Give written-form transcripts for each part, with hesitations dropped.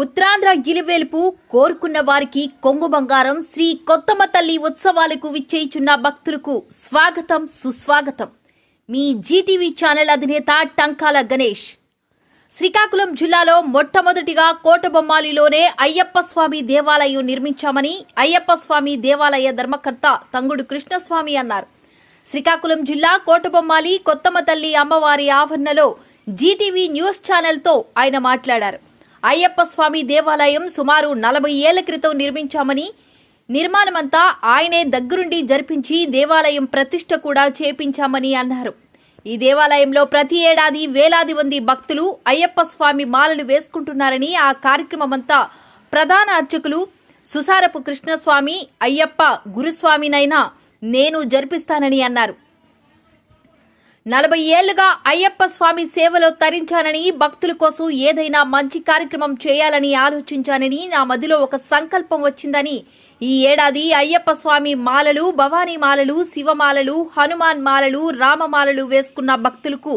ఉత్తరాంధ్ర గిలివేల్పు కోరుకున్న వారికి కొంగు బంగారం శ్రీ కొత్తమ్మ తల్లి ఉత్సవాలకు విచ్చేయుచున్న భక్తులకు స్వాగతం సుస్వాగతం. మీ జీటీవీ ఛానల్ అధినేత టంకాల గణేష్. శ్రీకాకుళం జిల్లాలో మొట్టమొదటిగా కోటబొమ్మాలిలోనే అయ్యప్ప స్వామి దేవాలయం నిర్మించామని అయ్యప్ప స్వామి దేవాలయ ధర్మకర్త తంగుడు కృష్ణస్వామి అన్నారు. శ్రీకాకుళం జిల్లా కోటబొమ్మాలి కొత్తమ్మ తల్లి అమ్మవారి ఆవరణలో జీటీవీ న్యూస్ ఛానల్తో ఆయన మాట్లాడారు. అయ్యప్ప స్వామి దేవాలయం సుమారు 40 ఏళ్ల క్రితం నిర్మించామని, నిర్మాణమంతా ఆయనే దగ్గరుండి జరిపించి దేవాలయం ప్రతిష్ఠ కూడా చేపించామని అన్నారు. ఈ దేవాలయంలో ప్రతి ఏడాది వేలాది మంది భక్తులు అయ్యప్ప స్వామి మాలలు వేసుకుంటున్నారని, ఆ కార్యక్రమమంతా ప్రధాన అర్చకులు సుసారపు కృష్ణస్వామి అయ్యప్ప గురుస్వామినైనా నేను జరిపిస్తానని అన్నారు. 40 ఏళ్లుగా అయ్యప్ప స్వామి సేవలో తరించానని, భక్తుల కోసం ఏదైనా మంచి కార్యక్రమం చేయాలని ఆలోచించానని నా మదిలో ఒక సంకల్పం వచ్చిందని, ఈ ఏడాది అయ్యప్ప స్వామి మాలలు, భవానీ మాలలు, శివమాలలు, హనుమాన్ మాలలు, రామమాలలు వేసుకున్న భక్తులకు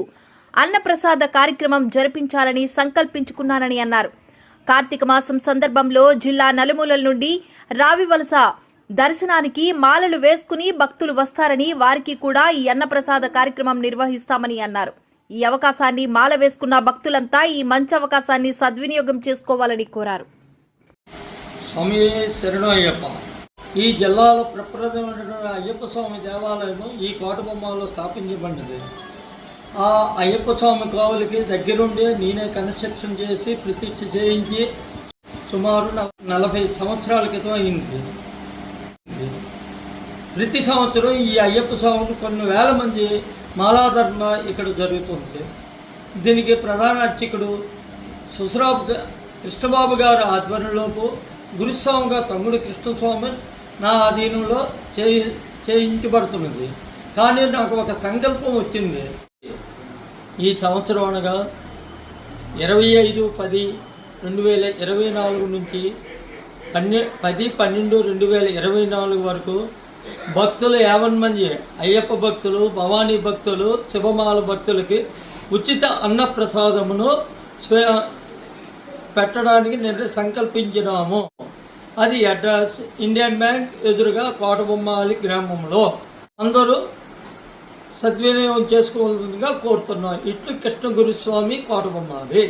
అన్నప్రసాద కార్యక్రమం జరిపించాలని సంకల్పించుకున్నానని అన్నారు. కార్తీక మాసం సందర్భంలో జిల్లా నలుమూలల నుండి రావివలస దర్శనానికి మాలలు వేసుకుని భక్తులు వస్తారని, వారికి కూడా ఈ అన్నప్రసాద కార్యక్రమం నిర్వహిస్తామని అన్నారు. ఈ అవకాశాన్ని మాల వేసుకున్న భక్తులంతా ఈ మంచి అవకాశాన్ని సద్వినియోగం చేసుకోవాలని కోరారు. స్వామి శరణు అయ్యప్ప. ఈ జిల్లాలో ప్రప్రథమైన అయ్యప్ప స్వామి దేవాలయం ఈ కోటబొమ్మలో స్థాపించబడింది. ఆ అయ్యప్ప స్వామి కావులకి దగ్గరుండే నేనే కన్స్ట్రక్షన్ చేసి ప్రతిష్ఠ చేయించి సుమారు 40 సంవత్సరాల క్రితం అయింది. ప్రతి సంవత్సరం ఈ అయ్యప్ప స్వామికి కొన్ని వేల మంది మాలాధరణ ఇక్కడ జరుగుతుంది. దీనికి ప్రధాన అర్చకుడు సుసరాబు కృష్ణబాబు గారి ఆధ్వర్యంలోపు గురుస్వామిగా తమ్ముడు కృష్ణస్వామి నా అధీనంలో చేయించబడుతున్నది. కానీ నాకు ఒక సంకల్పం వచ్చింది. ఈ సంవత్సరం అనగా 25/10/2024 నుంచి 10/12/2024 వరకు భక్తులు 50 మంది అయ్యప్ప భక్తులు, భవానీ భక్తులు, శివమాల భక్తులకి ఉచిత అన్నప్రసాదమును పెట్టడానికి సంకల్పించినాము. అది అడ్రస్ ఇండియన్ బ్యాంక్ ఎదురుగా కోటబొమ్మాలి గ్రామంలో. అందరూ సద్వినియోగం చేసుకోవాల్సిందిగా కోరుతున్నాను. ఇట్లు కృష్ణ గురుస్వామి, కోటబొమ్మాలి.